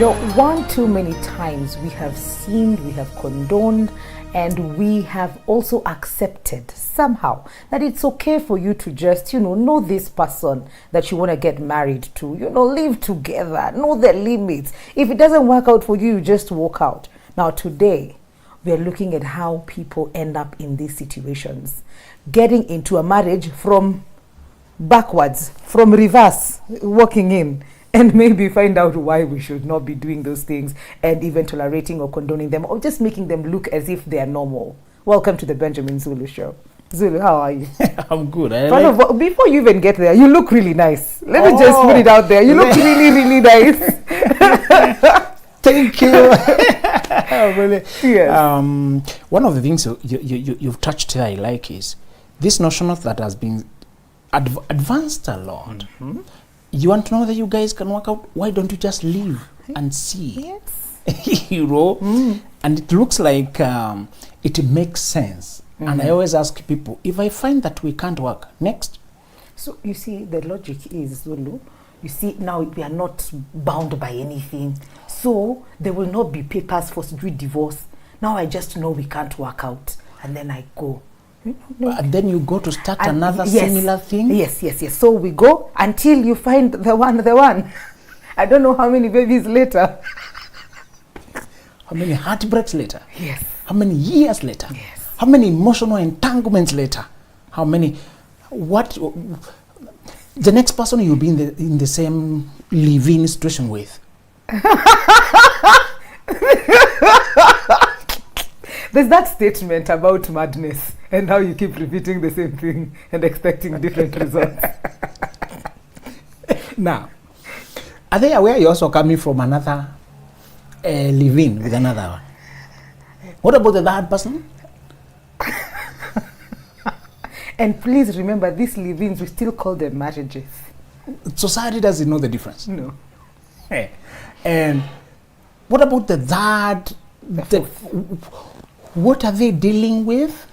One too many times we have sinned, we have condoned, and we have also accepted somehow that it's okay for you to just, know this person that you want to get married to, live together, know their limits. If it doesn't work out for you, you just walk out. Now, today, we are looking at how people end up in these situations, getting into a marriage from backwards, from reverse, walking in, and maybe find out why we should not be doing those things and even tolerating or condoning them or just making them look as if they are normal. Welcome to the Benjamin Zulu Show. Zulu, how are you? I'm good. Before you even get there, you look really nice. Let me just put it out there. You look really, really nice. Thank you. Really. Yes. One of the things you've touched here I like is this notion of that has been advanced a lot. Mm-hmm. You want to know that you guys can work out? Why don't you just live and see? Yes. And it looks like it makes sense. Mm-hmm. And I always ask people, if I find that we can't work, next. So you see, the logic is, Zulu, you see, now we are not bound by anything. So there will not be papers for divorce. Now I just know we can't work out. And then I go. And then you go to start another similar thing? Yes. So we go until you find the one. I don't know how many babies later. How many heartbreaks later? Yes. How many years later? Yes. How many emotional entanglements later? How many? What? The next person you'll be in the same living situation with. There's that statement about madness and how you keep repeating the same thing and expecting different results. Now, are they aware you're also coming from another live-in with another one? What about the third person? And please remember, these live-ins, we still call them marriages. Society doesn't know the difference. No. Hey. And what about the third? What are they dealing with?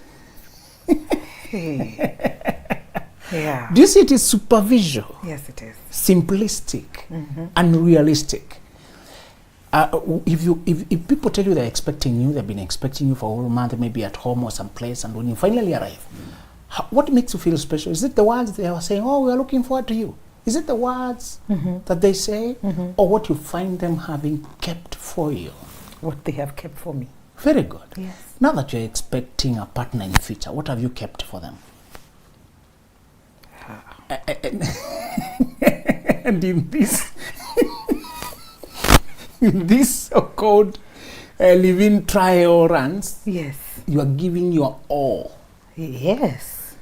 Yeah. Do you see it is superficial? Yes, it is. Simplistic, unrealistic. If people tell you they're expecting you, they've been expecting you for a whole month, maybe at home or someplace, and when you finally arrive, what makes you feel special? Is it the words they are saying, oh, we are looking forward to you? Is it the words that they say, or what you find them having kept for you? What they have kept for me. Very good. Yes. Now that you're expecting a partner in the future, what have you kept for them? And in this so-called living trial runs, yes, you are giving your all. Yes.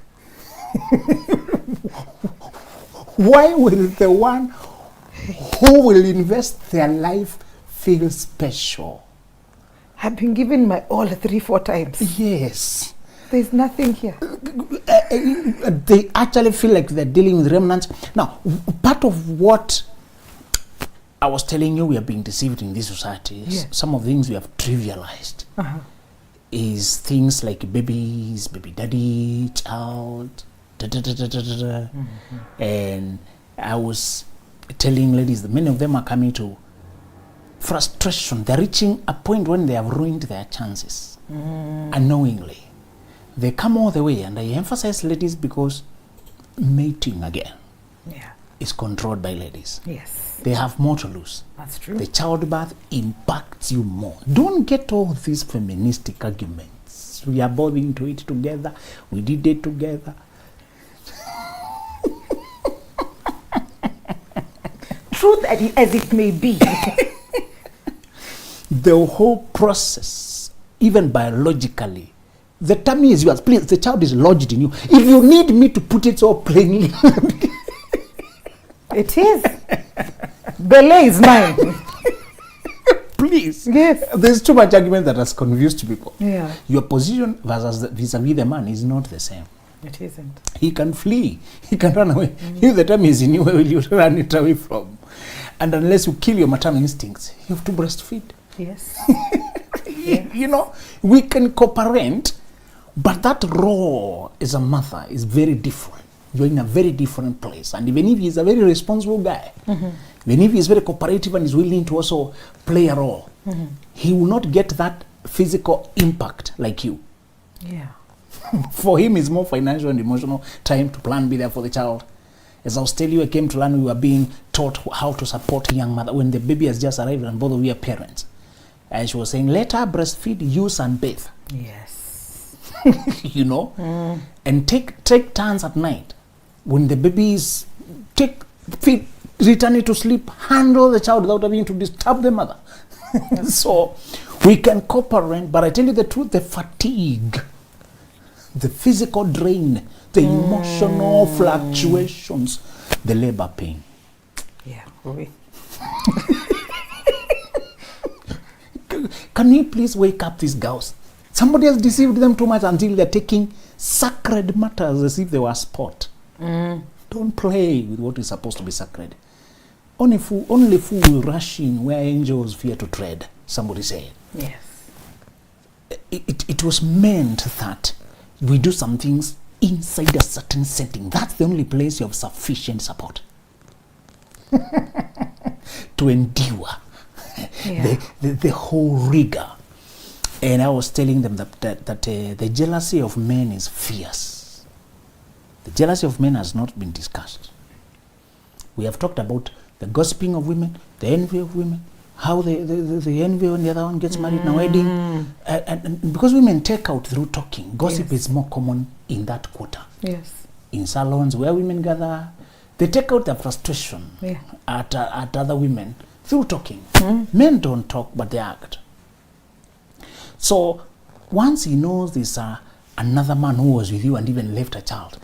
Why will the one who will invest their life feel special? I've been given my all 3-4 times. Yes. There's nothing here. They actually feel like they're dealing with remnants. Now, part of what I was telling you we are being deceived in this society is some of the things we have trivialized. Is things like babies, baby daddy, child, and I was telling ladies that many of them are coming to frustration. They're reaching a point when they have ruined their chances unknowingly. They come all the way, and I emphasize ladies because mating again is controlled by ladies. Yes. They have more to lose. That's true. The childbirth impacts you more. Don't get all these feministic arguments. We are both into it together. We did it together. Truth as it may be. The whole process, even biologically, the tummy is yours. Please, the child is lodged in you. If you need me to put it so plainly, it is. Belay is mine. Please. Yes. There's too much argument that has confused people. Yeah. Your position vis-a-vis the man is not the same. It isn't. He can flee. He can run away. If the tummy is in you, where will you run it away from? And unless you kill your maternal instincts, you have to breastfeed. Yes. You know, we can cooperate, but that role as a mother is very different. You're in a very different place. And even if he's a very responsible guy, Even if he's very cooperative and is willing to also play a role, he will not get that physical impact like you. Yeah. For him, it's more financial and emotional time to plan, be there for the child. As I was telling you, I came to learn we were being taught how to support a young mother when the baby has just arrived and both of you are parents. And she was saying, let her breastfeed, use and bathe. Yes. You know? And take turns at night. When the baby is, feed, return it to sleep, handle the child without having to disturb the mother. So we can cooperate, but I tell you the truth, the fatigue, the physical drain, the emotional fluctuations, the labor pain. Yeah. Oui. Can we please wake up these girls? Somebody has deceived them too much until they're taking sacred matters as if they were sport. Don't play with what is supposed to be sacred. Only fool will rush in where angels fear to tread, somebody said. Yes. It was meant that we do some things inside a certain setting. That's the only place you have sufficient support to endure the whole rigor. And I was telling them that the jealousy of men is fierce. The jealousy of men has not been discussed. We have talked about the gossiping of women, the envy of women, how the envy when the other one gets married in a wedding. And because women take out through talking, gossip is more common in that quarter. Yes. In salons where women gather, they take out their frustration at other women through talking. Men don't talk, but they act. So once he knows there's another man who was with you and even left a child,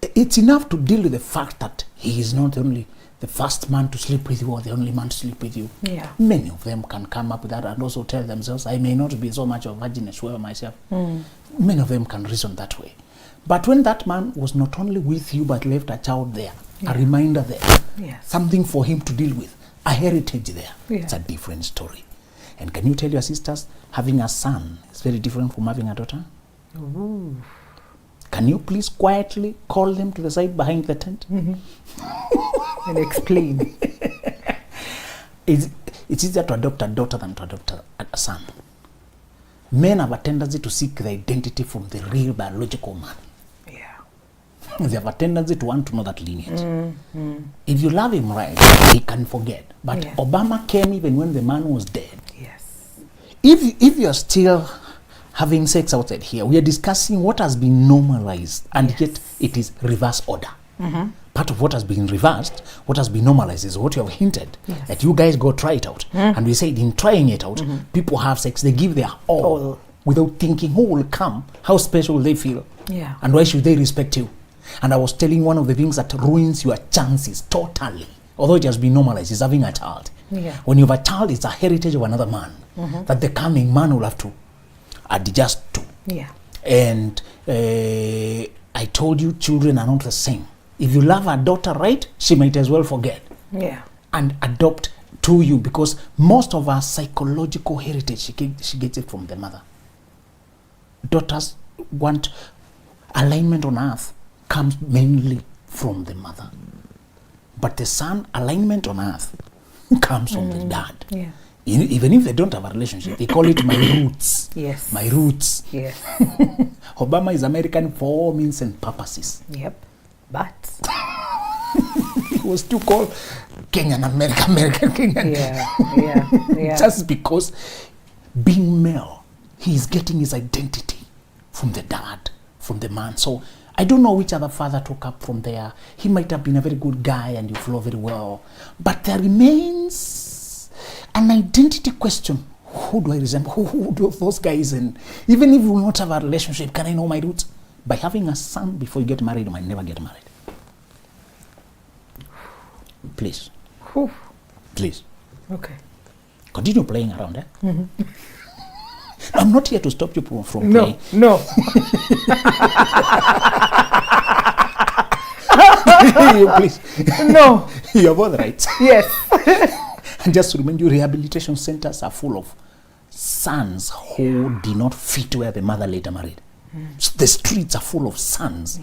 it's enough to deal with the fact that he is not only the first man to sleep with you or the only man to sleep with you. Yeah. Many of them can come up with that and also tell themselves, I may not be so much of a virgin as well myself. Many of them can reason that way. But when that man was not only with you but left a child there, a reminder there, something for him to deal with, a heritage there, it's a different story. And can you tell your sisters, having a son is very different from having a daughter? Ooh. Can you please quietly call them to the side behind the tent? And explain. It's easier to adopt a daughter than to adopt a son. Men have a tendency to seek the identity from the real biological man. Yeah. They have a tendency to want to know that lineage. If you love him right, he can forget. But Obama came even when the man was dead. Yes. If you're still having sex outside here, we are discussing what has been normalized, and yet it is reverse order. Part of what has been reversed, what has been normalized is what you have hinted, that you guys go try it out. And we said in trying it out, people have sex, they give their all without thinking who will come, how special will they feel, and why should they respect you. And I was telling one of the things that ruins your chances totally, although it has been normalized, is having a child. When you have a child, it's a heritage of another man that the coming man will have to adjust to. And I told you, children are not the same. If you love a daughter right, she might as well forget and adopt to you, because most of our psychological heritage, she gets it from the mother. Daughters want alignment on earth comes mainly from the mother, but the son, alignment on earth comes from the dad. Even if they don't have a relationship, they call it my roots. My roots. Obama is American for all means and purposes. But he was too called Kenyan American Kenyan. Just because being male, he is getting his identity from the dad, from the man. So I don't know which other father took up from there. He might have been a very good guy and you flow very well, but there remains an identity question. Who do I resemble? Who do those guys? And even if we will not have a relationship, can I know my roots? By having a son before you get married, you might never get married. Please. Please. Okay. Continue playing around, I'm not here to stop you from playing. No. Please. No. You're both right. Yes. And just to remind you, rehabilitation centers are full of sons who did not fit where the mother later married. So the streets are full of sons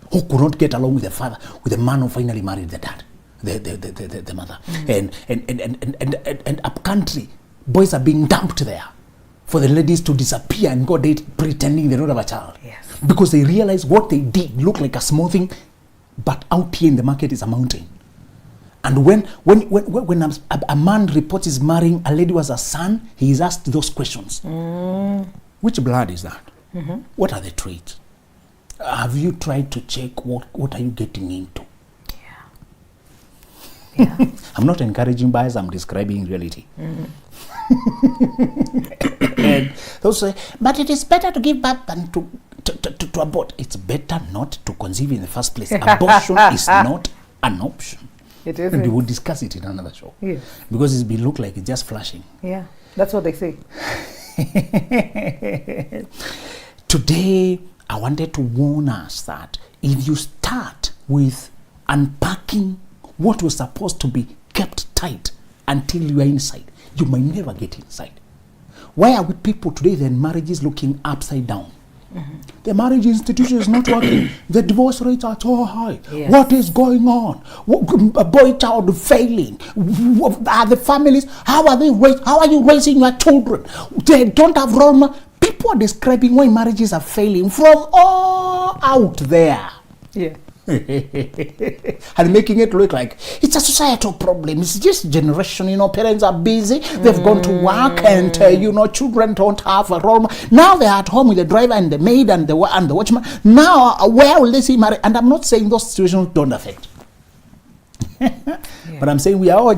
who could not get along with the father, with the man who finally married the dad. the mother. And up country, boys are being dumped there for the ladies to disappear and go date pretending they don't have a child. Yes. Because they realize what they did looked like a small thing, but out here in the market is a mountain. And when a man reports he's marrying a lady who has a son, he is asked those questions. Which blood is that? What are the traits? Have you tried to check what are you getting into? Yeah. I'm not encouraging bias, I'm describing reality. And those say, but it is better to give birth than to abort. It's better not to conceive in the first place. Abortion is not an option. It is. And we will discuss it in another show. Yes. Because it's been look like it's just flashing. Yeah, that's what they say. Today, I wanted to warn us that if you start with unpacking what was supposed to be kept tight until you are inside, you might never get inside. Why are we people today then marriages looking upside down? The marriage institution is not working. The divorce rates are so high. Yes. What is going on? A boy child failing. Are the families? How are you raising your children? They don't have role models. People are describing why marriages are failing from all out there. Yeah. And making it look like it's a societal problem. It's just generation, parents are busy, they've gone to work, and children don't have a role model. Now they're at home with the driver and the maid and the watchman. Now where will they see marriage? And I'm not saying those situations don't affect. But I'm saying we are all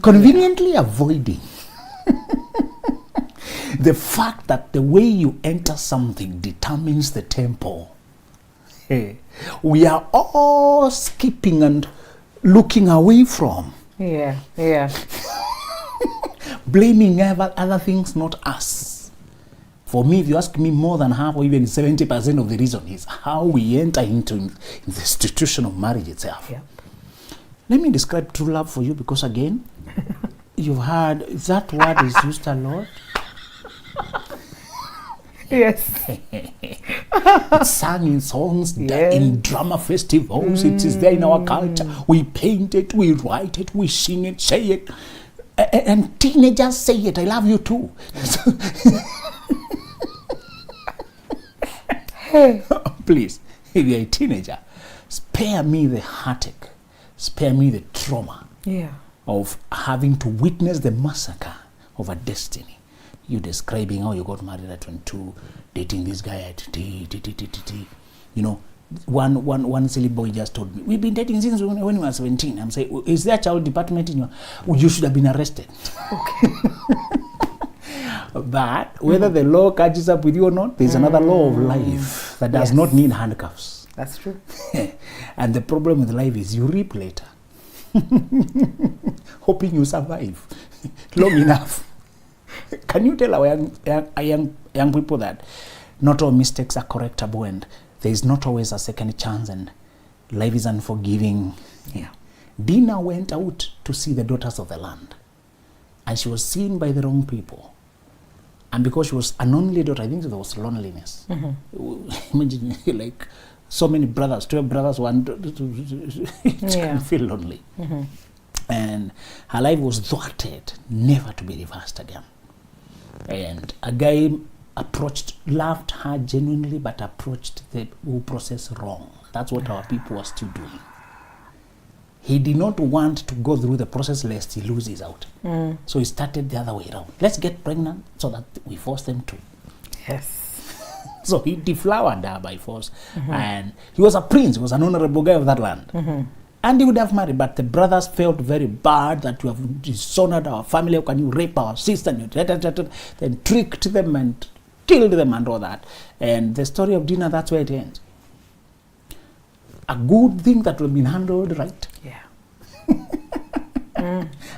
conveniently avoiding the fact that the way you enter something determines the tempo. We are all skipping and looking away from. Yeah. Blaming other things, not us. For me, if you ask me, more than half or even 70% of the reason is how we enter into the institution of marriage itself. Yeah. Let me describe true love for you, because again, you've heard that word is used a lot. Yes. It's sung in songs, in drama festivals. It is there in our culture. We paint it, we write it, we sing it, say it. And teenagers say it, I love you too. Hey. Please, if you're a teenager, spare me the heartache, spare me the trauma of having to witness the massacre of a destiny. You describing how you got married at 22, dating this guy at one silly boy just told me, we've been dating since when we were 17. I'm saying, is there a child department in your... Well, you should have been arrested. Okay. But whether the law catches up with you or not, there's another law of life that does not need handcuffs. That's true. And the problem with life is you reap later. Hoping you survive long enough. Can you tell our young people that not all mistakes are correctable, and there is not always a second chance, and life is unforgiving? Yeah. Dina went out to see the daughters of the land, and she was seen by the wrong people. And because she was an only daughter, I think there was loneliness. Imagine, like, so many brothers, 12 brothers, one can feel lonely. And her life was thwarted, never to be reversed again. And a guy loved her genuinely, but approached the whole process wrong. That's what our people are still doing. He did not want to go through the process lest he loses out. So he started the other way around. Let's get pregnant so that we force them to. Yes. So he deflowered her by force. And he was a prince, he was an honorable guy of that land. And he would have married, but the brothers felt very bad that you have dishonored our family. How can you rape our sister? And then tricked them and killed them and all that. And the story of Dina, that's where it ends. A good thing that would have been handled right. Yeah.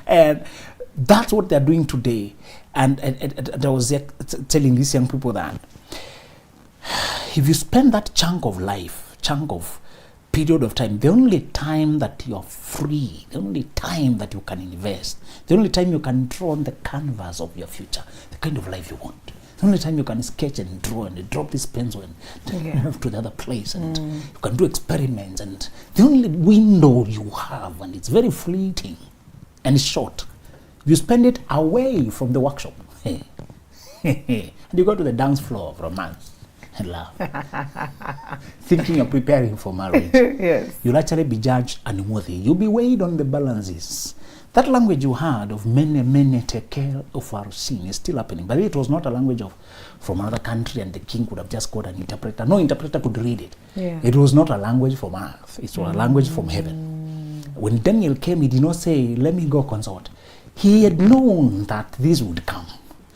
And that's what they're doing today. And I was telling these young people that if you spend that chunk of period of time, the only time that you're free, the only time that you can invest, the only time you can draw on the canvas of your future, the kind of life you want, Only time you can sketch and draw and drop these pens when to the other place, and you can do experiments, and the only window you have, and it's very fleeting and short. You spend it away from the workshop. And you go to the dance floor of romance and laugh. Thinking you're preparing for marriage. Yes. You'll actually be judged unworthy. You'll be weighed on the balances. That language you had of mene take care of our sin is still happening. But it was not a language of from another country and the king could have just got an interpreter. No interpreter could read it. Yeah. It was not a language from earth. It was a language from heaven. When Daniel came, he did not say, let me go consult. He had known that this would come.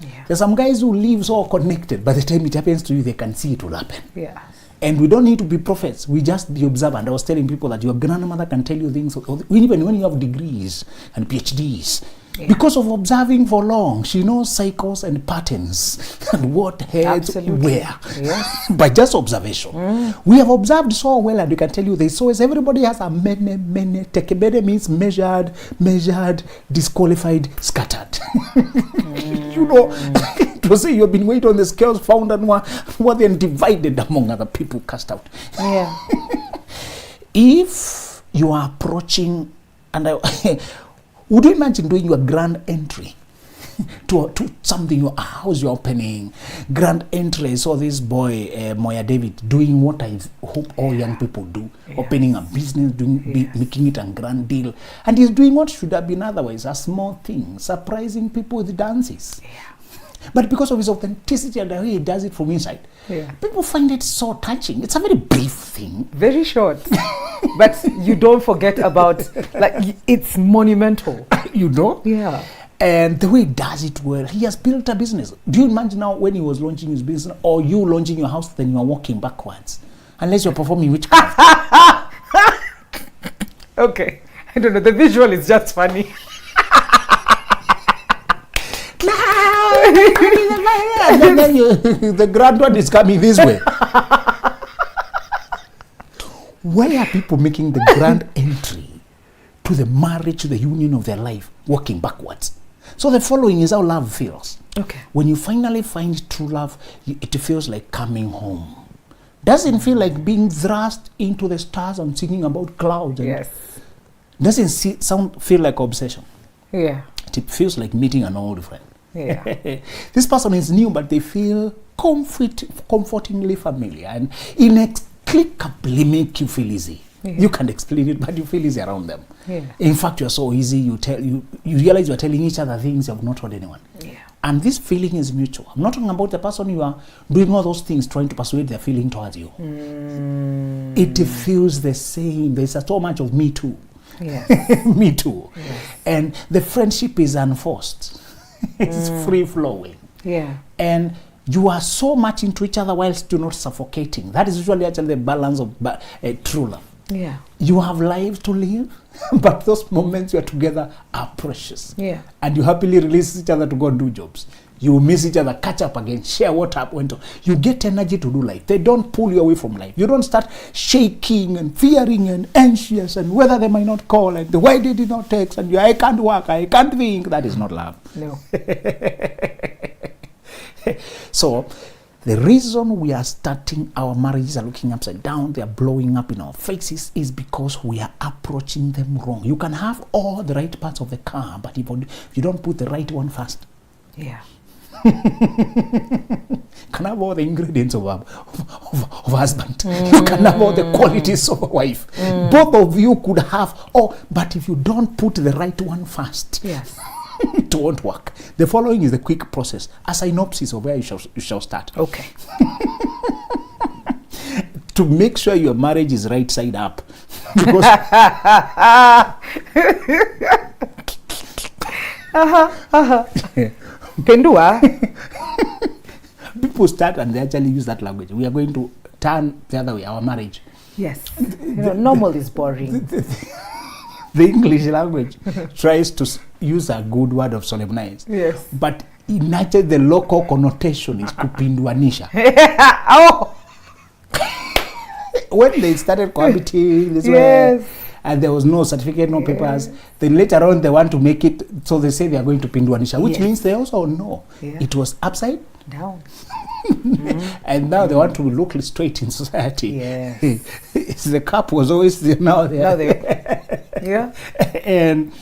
Yeah. There's some guys who live so connected. By the time it happens to you, they can see it will happen. Yeah. And we don't need to be prophets. We just be observant. I was telling people that your grandmother can tell you things, even when you have degrees and PhDs. Yeah. Because of observing for long, she knows cycles and patterns and what heads where. Yes. By just observation. We have observed so well, and we can tell you this. So as everybody has a mene. Tekebede means measured, disqualified, scattered. You know, to say you've been weighed on the scales, found and were then divided among other people, cast out. Yeah. If you are approaching, and would you imagine doing your grand entry to something, your house you're opening, grand entry? I saw this boy, Moya David, doing what I hope all young people do, opening a business, making it a grand deal. And he's doing what should have been otherwise a small thing, surprising people with dances. Yeah. But because of his authenticity and the way he does it from inside, people find it so touching. It's a very brief thing. Very short. But you don't forget about, like, it's monumental. You know? Yeah. And the way he does it well, he has built a business. Do you imagine now when he was launching his business, or you launching your house, then you are walking backwards? Unless you're performing witchcraft. Okay. I don't know. The visual is just funny. And then the grand one is coming this way. Why are people making the grand entry to the marriage, to the union of their life, walking backwards? So the following is how love feels. Okay. When you finally find true love, it feels like coming home. Doesn't feel like being thrust into the stars and singing about clouds. And doesn't feel like obsession. Yeah. It feels like meeting an old friend. Yeah. This person is new, but they feel comfortingly familiar and inexplicably make you feel easy. Yeah. You can't explain it, but you feel easy around them. Yeah. In fact, you're so easy, you realize you're telling each other things you have not told anyone. Yeah. And this feeling is mutual. I'm not talking about the person you are doing all those things, trying to persuade their feeling towards you. It feels the same. There's so much of me too. Yes. Me too. Yes. And the friendship is unforced. It's free-flowing. Yeah. And you are so much into each other whilst you're not suffocating. That is usually actually the balance of true love. Yeah. You have lives to live, but those moments you are together are precious. Yeah. And you happily release each other to go and do jobs. You miss each other, catch up again, share what happened. You get energy to do life. They don't pull you away from life. You don't start shaking and fearing and anxious and whether they might not call and why did it not text and I can't work, I can't think. That is not love. No. So the reason we are starting our marriages are looking upside down, they are blowing up in our faces, is because we are approaching them wrong. You can have all the right parts of the car, but if you don't put the right one first. Yeah. Can have all the ingredients of husband. You can have all the qualities of a wife. Both of you could have all, but if you don't put the right one first, yes. It won't work. The following is the quick process, a synopsis of where you shall start. Okay. To make sure your marriage is right side up. Because Pendua. People start and they actually use that language. We are going to turn the other way, our marriage. Yes. Normal is boring. The English language tries to use a good word of solemnize. Yes. But in nature, the local connotation is kupinduanisha. Oh. When they started cohabiting this way, and there was no certificate, no papers, then later on they want to make it, so they say they are going to pinduanisha, which means they also know it was upside Down. And now they want to look straight in society. Yes. The cup was always there, now there. Yeah. And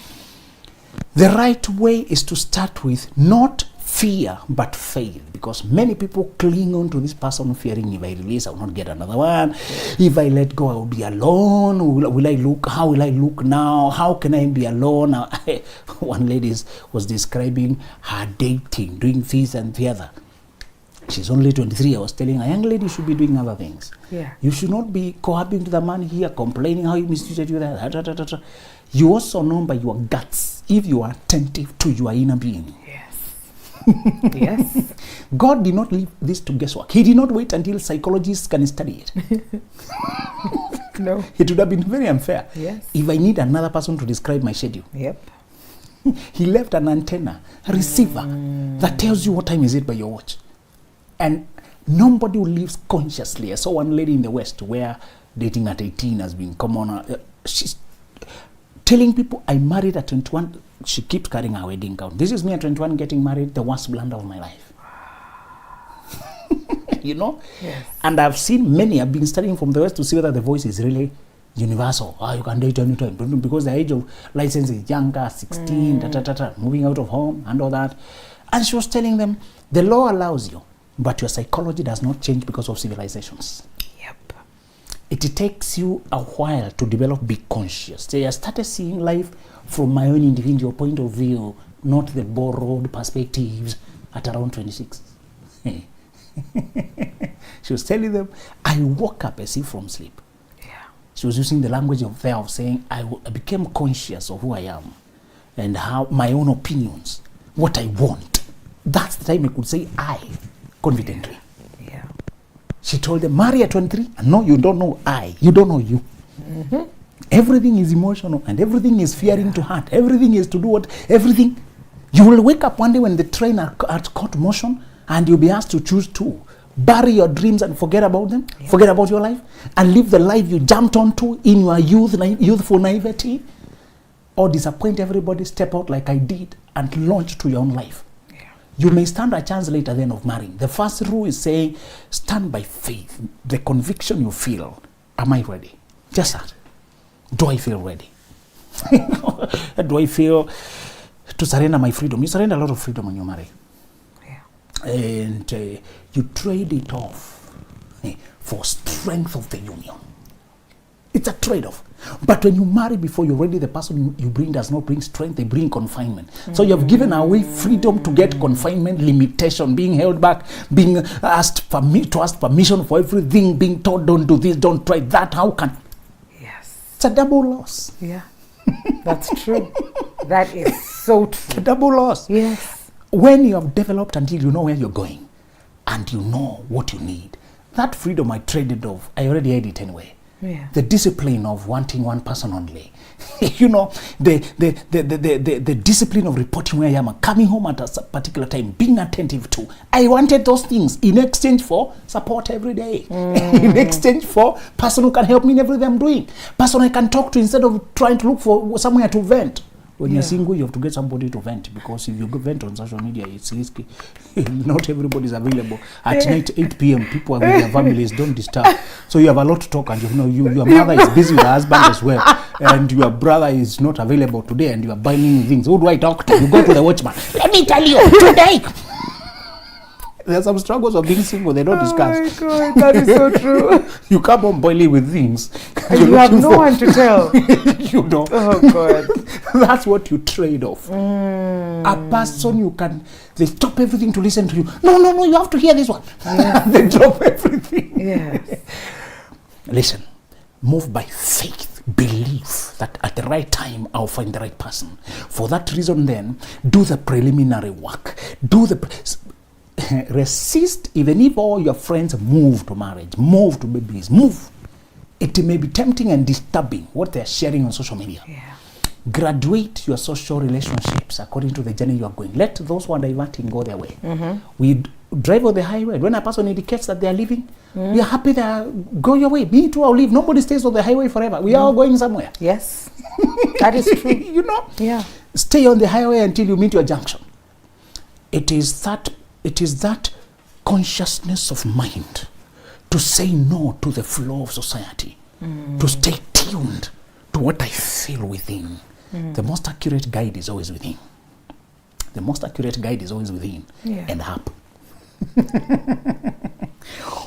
the right way is to start with not fear but faith, because many people cling on to this person fearing, if I release I will not get another one, if I let go I will be alone, will I look, how will I look now, how can I be alone now? One lady was describing her dating, doing this and the other. She's only 23. I was telling her, young lady should be doing other things. Yeah. You should not be cohabiting to the man here, complaining how he mistreated you there. You also know by your guts if you are attentive to your inner being. Yes. God did not leave this to guesswork. He did not wait until psychologists can study it. No. It would have been very unfair. Yes. If I need another person to describe my schedule. Yep. He left an antenna, a receiver that tells you what time is it by your watch. And nobody who lives consciously. I saw one lady in the West where dating at 18 has been common. She's telling people, I married at 21. She keeps carrying her wedding gown. This is me at 21 getting married, the worst blunder of my life. You know? Yes. And I've seen many, I've been studying from the West to see whether the voice is really universal. You can date anytime. Because the age of license is younger, 16, moving out of home and all that. And she was telling them, the law allows you, but your psychology does not change because of civilizations. Yep. It takes you a while to develop big conscious. So I started seeing life from my own individual point of view, not the borrowed perspectives at around 26. She was telling them, I woke up as if from sleep. Yeah. She was using the language of saying, I became conscious of who I am and how my own opinions, what I want. That's the time I could say I confidently. Yeah. She told them, marry at 23, and no, you don't know I, you don't know you. Mm-hmm. Everything is emotional and everything is fearing to hurt. Everything is to do what? Everything. You will wake up one day when the train are caught motion and you'll be asked to choose two. Bury your dreams and forget about them. Yeah. Forget about your life and live the life you jumped onto in your youthful naivety, or disappoint everybody, step out like I did and launch to your own life. Yeah. You may stand a chance later then of marrying. The first rule is saying, stand by faith. The conviction you feel, am I ready? Just that. Do I feel ready? Do I feel to surrender my freedom? You surrender a lot of freedom when you marry. Yeah. And you trade it off for strength of the union. It's a trade-off. But when you marry before you're ready, the person you bring does not bring strength, they bring confinement. So you have given away freedom to get confinement, limitation, being held back, being asked to ask permission for everything, being told don't do this, don't try that. How can... It's a double loss. Yeah, that's true. That is so true. It's a double loss. Yes. When you have developed until you know where you're going and you know what you need, that freedom I traded off, I already had it anyway. Yeah. The discipline of wanting one person only. You know, the discipline of reporting where I am, coming home at a particular time, being attentive to. I wanted those things in exchange for support every day. In exchange for person who can help me in everything I'm doing. Person I can talk to instead of trying to look for somewhere to vent. When you're single, you have to get somebody to vent, because if you go vent on social media, it's risky. Not everybody is available. At night, 8 p.m., people are with their families, don't disturb. So you have a lot to talk, and you know your mother is busy with her husband as well, and your brother is not available today, and you are buying things. Who do I talk to? You go to the watchman. Let me tell you, today. There are some struggles of being single they don't discuss. Oh my God, that is so true. You come home boiling with things. And you have no one to tell. You know. Oh God. That's what you trade off. A person they stop everything to listen to you. No, you have to hear this one. Yeah. They drop everything. Yes. Listen, move by faith. Believe that at the right time I'll find the right person. For that reason then, do the preliminary work. Resist, even if all your friends move to marriage, move to babies, move. It may be tempting and disturbing what they're sharing on social media. Yeah. Graduate your social relationships according to the journey you are going. Let those who are diverting go their way. We drive on the highway. When a person indicates that they are leaving, we are happy they go your way. Me too, I'll leave. Nobody stays on the highway forever. We are all going somewhere. Yes, that is true. You know? Yeah. Stay on the highway until you meet your junction. It is that consciousness of mind to say no to the flow of society, to stay tuned to what I feel within. The most accurate guide is always within. The most accurate guide is always within and up.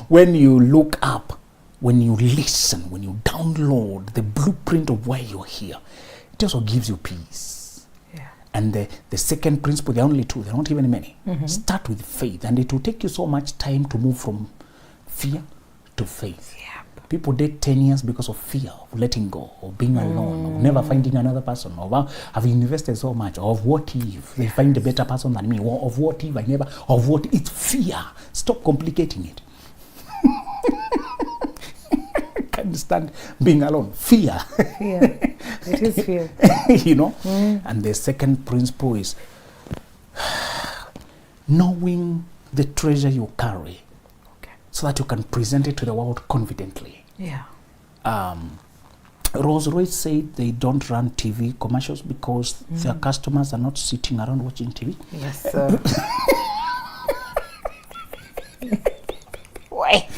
When you look up, when you listen, when you download the blueprint of why you're here, it also gives you peace. Yeah. And the second principle, there are only two, there are not even many. Start with faith, and it will take you so much time to move from fear to faith. Yep. People date 10 years because of fear of letting go, of being alone, of never finding another person, of I've invested so much, of what if they find a better person than me, or of what if I never, of what, it's fear. Stop complicating it. Can't stand being alone. Fear. Fear. It is fear. You know? And the second principle is knowing the treasure you carry, so that you can present it to the world confidently. Yeah. Rolls-Royce said they don't run TV commercials because their customers are not sitting around watching TV. Yes, sir. Why?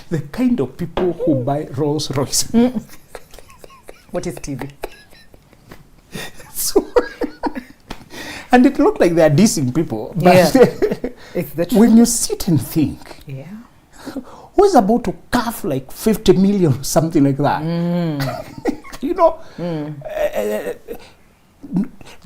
The kind of people who buy Rolls-Royce. What is TV? So, and it looked like they are dissing people. But It's the truth. when you sit and think, Yeah. who's about to carve like 50 million or something like that? You know,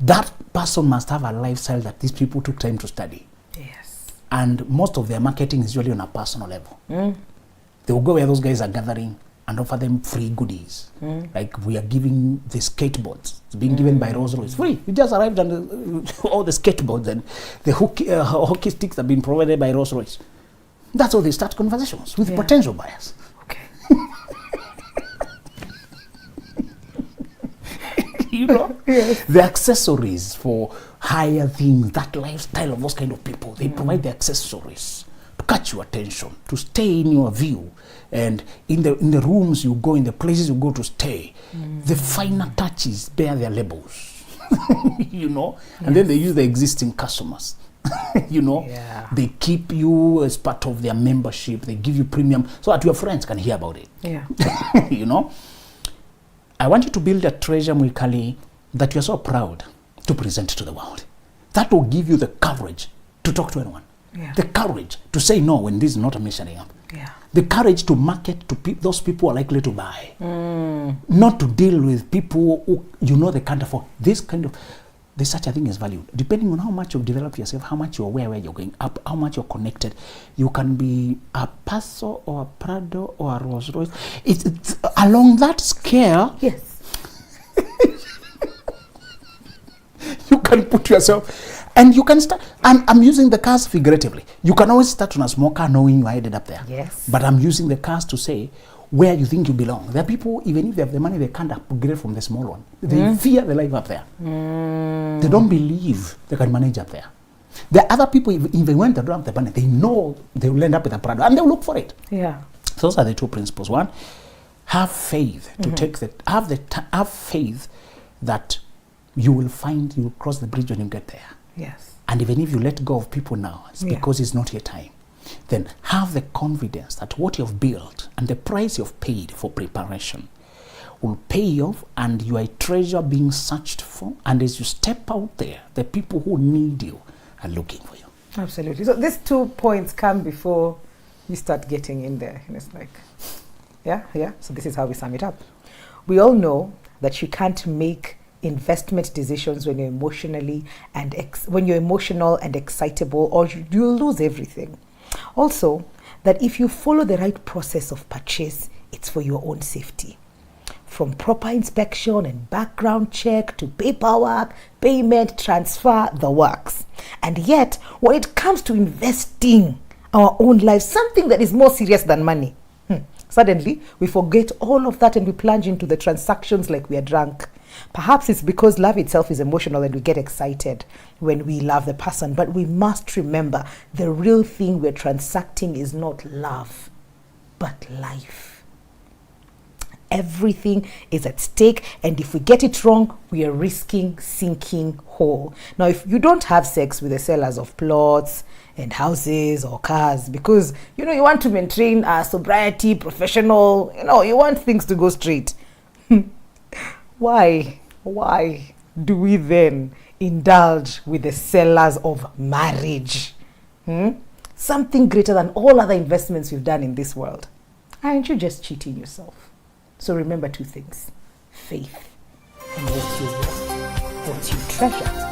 that person must have a lifestyle that these people took time to study. Yes. And most of their marketing is usually on a personal level. They will go where those guys are gathering and offer them free goodies. Like we are giving the skateboards. It's being given by Rolls-Royce. Free. You just arrived and all the skateboards and the hockey sticks have been provided by Rolls-Royce. That's how they start conversations with potential buyers. Okay. You know? Yes. The accessories for higher things, that lifestyle of those kind of people, they provide the accessories to catch your attention, to stay in your view, and in the rooms you go, in the places you go to stay, the finer touches bear their labels. You know, and then they use the existing customers. You know, they keep you as part of their membership, they give you premium so that your friends can hear about it. Yeah. You know, I want you to build a treasure, Mwikali, that you're so proud to present to the world. That will give you the courage to talk to anyone. Yeah. The courage to say no when this is not a measuring up. Yeah. The courage to market to those people who are likely to buy. Not to deal with people who you know they can't afford. This kind of, there's such a thing as value. Depending on how much you've developed yourself, how much you're aware where you're going, up, how much you're connected, you can be a Paso or a Prado or a Rolls Royce. It's along that scale. Yes. You can put yourself, and you can start, and I'm using the cars figuratively. You can always start on a small car knowing you ended up there. Yes. But I'm using the cars to say where you think you belong. There are people, even if they have the money, they can't upgrade from the small one. They fear the life up there. They don't believe they can manage up there. There are other people, even when they don't have the money, they know they will end up with a Prado, and they'll look for it. Yeah. Those are the two principles. One, have faith to take the, have faith that you will find, you will cross the bridge when you get there. Yes. And even if you let go of people now, it's because it's not your time. Then have the confidence that what you've built and the price you've paid for preparation will pay off, and you are a treasure being searched for. And as you step out there, the people who need you are looking for you. Absolutely. So these 2 points come before you start getting in there. And it's like, yeah. So this is how we sum it up. We all know that you can't make investment decisions when you're emotionally and when you're emotional and excitable, or you'll lose everything. Also, that if you follow the right process of purchase, it's for your own safety. From proper inspection and background check to paperwork, payment, transfer, the works. And yet, when it comes to investing our own lives, something that is more serious than money, suddenly we forget all of that and we plunge into the transactions like we are drunk. Perhaps it's because love itself is emotional and we get excited when we love the person. But we must remember the real thing we're transacting is not love, but life. everything is at stake, and if we get it wrong, we are risking sinking whole. Now, if you don't have sex with the sellers of plots and houses or cars because you want to maintain sobriety, professional, you want things to go straight, why do we then indulge with the sellers of marriage? Something greater than all other investments you've done in this world. Aren't you just cheating yourself? So remember two things: faith and what you want, what you treasure.